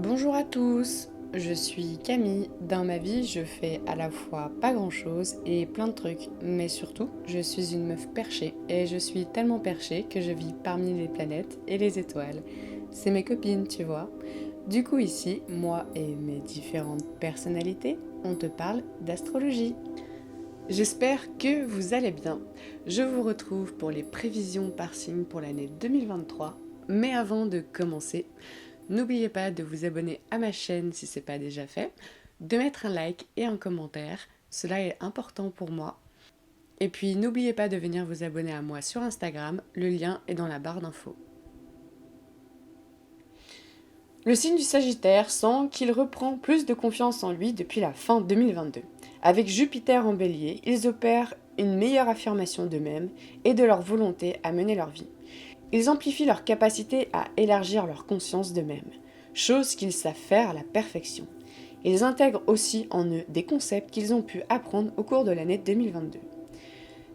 Bonjour à tous, je suis Camille. Dans ma vie, je fais à la fois pas grand-chose et plein de trucs, mais surtout, je suis une meuf perchée et je suis tellement perchée que je vis parmi les planètes et les étoiles. C'est mes copines, tu vois. Du coup ici, moi et mes différentes personnalités, on te parle d'astrologie. J'espère que vous allez bien. Je vous retrouve pour les prévisions par signe pour l'année 2023. Mais avant de commencer, n'oubliez pas de vous abonner à ma chaîne si ce n'est pas déjà fait, de mettre un like et un commentaire, cela est important pour moi. Et puis n'oubliez pas de venir vous abonner à moi sur Instagram, le lien est dans la barre d'infos. Le signe du Sagittaire sent qu'il reprend plus de confiance en lui depuis la fin 2022. Avec Jupiter en bélier, ils opèrent une meilleure affirmation d'eux-mêmes et de leur volonté à mener leur vie. Ils amplifient leur capacité à élargir leur conscience d'eux-mêmes, chose qu'ils savent faire à la perfection. Ils intègrent aussi en eux des concepts qu'ils ont pu apprendre au cours de l'année 2022.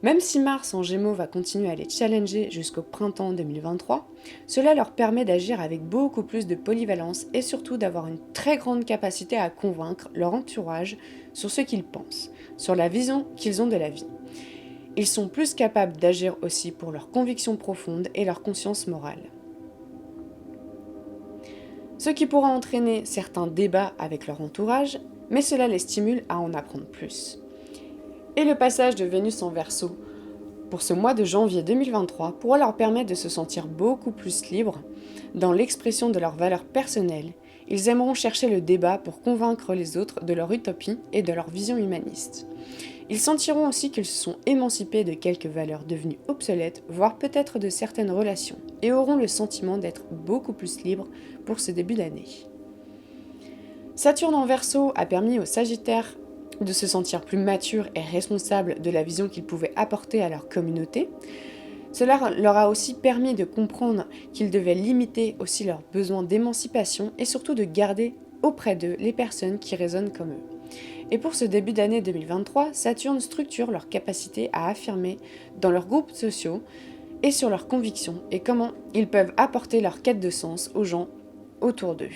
Même si Mars en Gémeaux va continuer à les challenger jusqu'au printemps 2023, cela leur permet d'agir avec beaucoup plus de polyvalence et surtout d'avoir une très grande capacité à convaincre leur entourage sur ce qu'ils pensent, sur la vision qu'ils ont de la vie. Ils sont plus capables d'agir aussi pour leurs convictions profondes et leur conscience morale. Ce qui pourra entraîner certains débats avec leur entourage, mais cela les stimule à en apprendre plus. Et le passage de Vénus en Verseau pour ce mois de janvier 2023 pourra leur permettre de se sentir beaucoup plus libres dans l'expression de leurs valeurs personnelles. Ils aimeront chercher le débat pour convaincre les autres de leur utopie et de leur vision humaniste. Ils sentiront aussi qu'ils se sont émancipés de quelques valeurs devenues obsolètes, voire peut-être de certaines relations, et auront le sentiment d'être beaucoup plus libres pour ce début d'année. Saturne en Verseau a permis aux Sagittaires de se sentir plus matures et responsables de la vision qu'ils pouvaient apporter à leur communauté. Cela leur a aussi permis de comprendre qu'ils devaient limiter aussi leurs besoins d'émancipation et surtout de garder auprès d'eux les personnes qui résonnent comme eux. Et pour ce début d'année 2023, Saturne structure leur capacité à affirmer dans leurs groupes sociaux et sur leurs convictions et comment ils peuvent apporter leur quête de sens aux gens autour d'eux.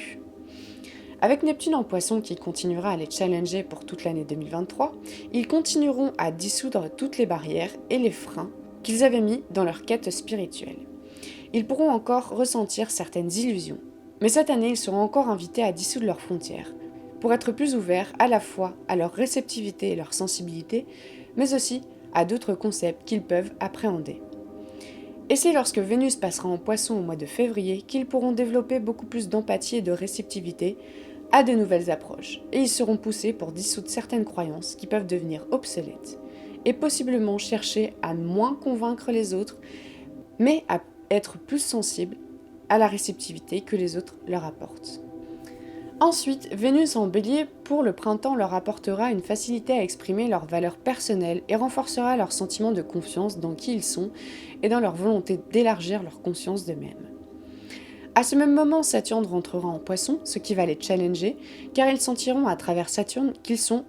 Avec Neptune en Poisson qui continuera à les challenger pour toute l'année 2023, ils continueront à dissoudre toutes les barrières et les freins qu'ils avaient mis dans leur quête spirituelle. Ils pourront encore ressentir certaines illusions, mais cette année ils seront encore invités à dissoudre leurs frontières, pour être plus ouverts à la fois à leur réceptivité et leur sensibilité, mais aussi à d'autres concepts qu'ils peuvent appréhender. Et c'est lorsque Vénus passera en Poisson au mois de février qu'ils pourront développer beaucoup plus d'empathie et de réceptivité à de nouvelles approches, et ils seront poussés pour dissoudre certaines croyances qui peuvent devenir obsolètes, et possiblement chercher à moins convaincre les autres, mais à être plus sensibles à la réceptivité que les autres leur apportent. Ensuite, Vénus en Bélier pour le printemps leur apportera une facilité à exprimer leurs valeurs personnelles et renforcera leur sentiment de confiance dans qui ils sont et dans leur volonté d'élargir leur conscience d'eux-mêmes. À ce même moment, Saturne rentrera en Poisson, ce qui va les challenger, car ils sentiront à travers Saturne qu'ils sont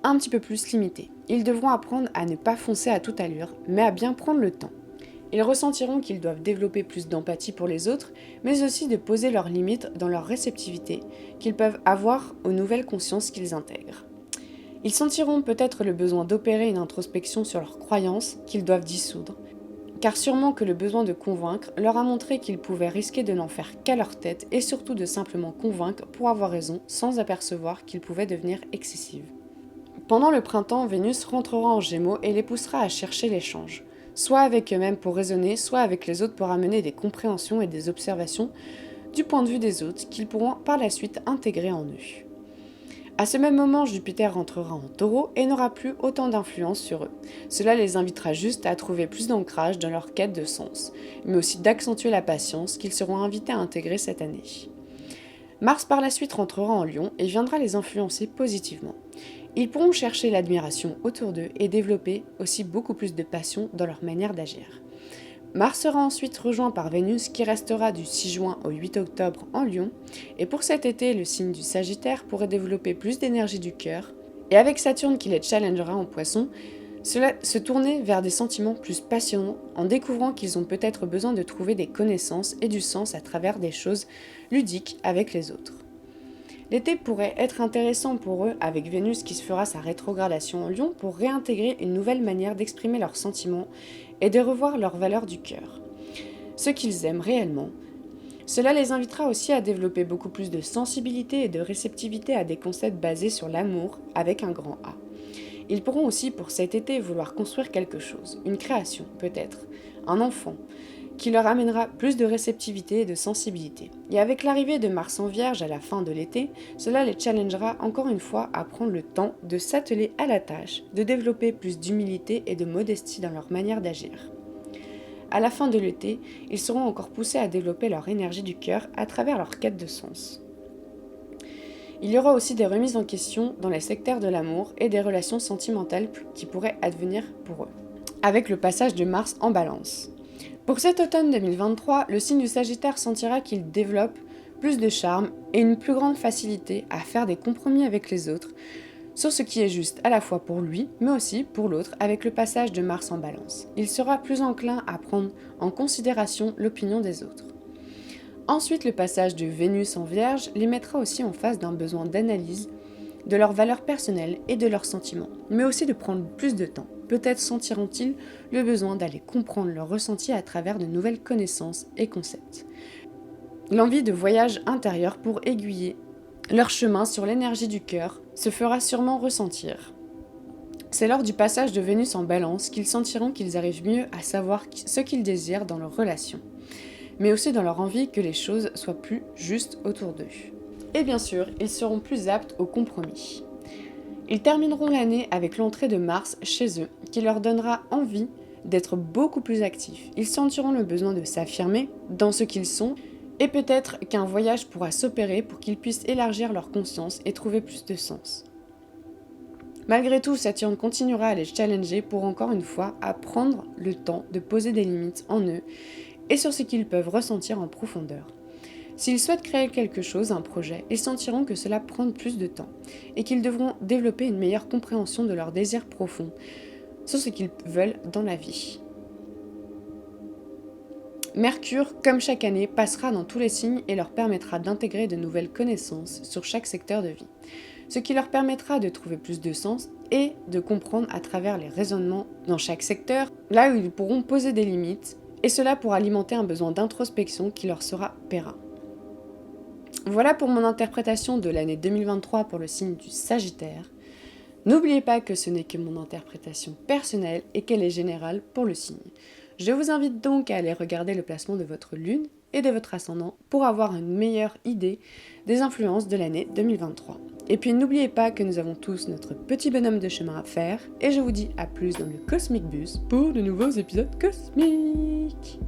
un petit peu plus limités. Ils devront apprendre à ne pas foncer à toute allure, mais à bien prendre le temps. Ils ressentiront qu'ils doivent développer plus d'empathie pour les autres, mais aussi de poser leurs limites dans leur réceptivité, qu'ils peuvent avoir aux nouvelles consciences qu'ils intègrent. Ils sentiront peut-être le besoin d'opérer une introspection sur leurs croyances qu'ils doivent dissoudre, car sûrement que le besoin de convaincre leur a montré qu'ils pouvaient risquer de n'en faire qu'à leur tête et surtout de simplement convaincre pour avoir raison sans apercevoir qu'ils pouvaient devenir excessifs. Pendant le printemps, Vénus rentrera en Gémeaux et les poussera à chercher l'échange, soit avec eux-mêmes pour raisonner, soit avec les autres pour amener des compréhensions et des observations du point de vue des autres qu'ils pourront par la suite intégrer en eux. À ce même moment, Jupiter rentrera en Taureau et n'aura plus autant d'influence sur eux. Cela les invitera juste à trouver plus d'ancrage dans leur quête de sens, mais aussi d'accentuer la patience qu'ils seront invités à intégrer cette année. Mars par la suite rentrera en Lion et viendra les influencer positivement. Ils pourront chercher l'admiration autour d'eux et développer aussi beaucoup plus de passion dans leur manière d'agir. Mars sera ensuite rejoint par Vénus qui restera du 6 juin au 8 octobre en Lion, et pour cet été, le signe du Sagittaire pourrait développer plus d'énergie du cœur, et avec Saturne qui les challengera en Poisson, cela se tourner vers des sentiments plus passionnants en découvrant qu'ils ont peut-être besoin de trouver des connaissances et du sens à travers des choses ludiques avec les autres. L'été pourrait être intéressant pour eux avec Vénus qui se fera sa rétrogradation en Lion pour réintégrer une nouvelle manière d'exprimer leurs sentiments et de revoir leurs valeurs du cœur. Ce qu'ils aiment réellement. Cela les invitera aussi à développer beaucoup plus de sensibilité et de réceptivité à des concepts basés sur l'amour avec un grand A. Ils pourront aussi pour cet été vouloir construire quelque chose, une création peut-être, un enfant, qui leur amènera plus de réceptivité et de sensibilité. Et avec l'arrivée de Mars en Vierge à la fin de l'été, cela les challengera encore une fois à prendre le temps de s'atteler à la tâche, de développer plus d'humilité et de modestie dans leur manière d'agir. À la fin de l'été, ils seront encore poussés à développer leur énergie du cœur à travers leur quête de sens. Il y aura aussi des remises en question dans les secteurs de l'amour et des relations sentimentales qui pourraient advenir pour eux, avec le passage de Mars en Balance. Pour cet automne 2023, le signe du Sagittaire sentira qu'il développe plus de charme et une plus grande facilité à faire des compromis avec les autres, sur ce qui est juste à la fois pour lui, mais aussi pour l'autre avec le passage de Mars en Balance. Il sera plus enclin à prendre en considération l'opinion des autres. Ensuite, le passage de Vénus en Vierge les mettra aussi en face d'un besoin d'analyse de leurs valeurs personnelles et de leurs sentiments, mais aussi de prendre plus de temps. Peut-être sentiront-ils le besoin d'aller comprendre leurs ressentis à travers de nouvelles connaissances et concepts. L'envie de voyage intérieur pour aiguiller leur chemin sur l'énergie du cœur se fera sûrement ressentir. C'est lors du passage de Vénus en Balance qu'ils sentiront qu'ils arrivent mieux à savoir ce qu'ils désirent dans leur relation, mais aussi dans leur envie que les choses soient plus justes autour d'eux. Et bien sûr, ils seront plus aptes au compromis. Ils termineront l'année avec l'entrée de Mars chez eux, qui leur donnera envie d'être beaucoup plus actifs. Ils sentiront le besoin de s'affirmer dans ce qu'ils sont, et peut-être qu'un voyage pourra s'opérer pour qu'ils puissent élargir leur conscience et trouver plus de sens. Malgré tout, Saturne continuera à les challenger pour encore une fois apprendre le temps de poser des limites en eux et sur ce qu'ils peuvent ressentir en profondeur. S'ils souhaitent créer quelque chose, un projet, ils sentiront que cela prend plus de temps et qu'ils devront développer une meilleure compréhension de leurs désirs profonds sur ce qu'ils veulent dans la vie. Mercure, comme chaque année, passera dans tous les signes et leur permettra d'intégrer de nouvelles connaissances sur chaque secteur de vie, ce qui leur permettra de trouver plus de sens et de comprendre à travers les raisonnements dans chaque secteur, là où ils pourront poser des limites, et cela pour alimenter un besoin d'introspection qui leur sera périn. Voilà pour mon interprétation de l'année 2023 pour le signe du Sagittaire. N'oubliez pas que ce n'est que mon interprétation personnelle et qu'elle est générale pour le signe. Je vous invite donc à aller regarder le placement de votre lune et de votre ascendant pour avoir une meilleure idée des influences de l'année 2023. Et puis n'oubliez pas que nous avons tous notre petit bonhomme de chemin à faire et je vous dis à plus dans le Cosmic Bus pour de nouveaux épisodes cosmiques.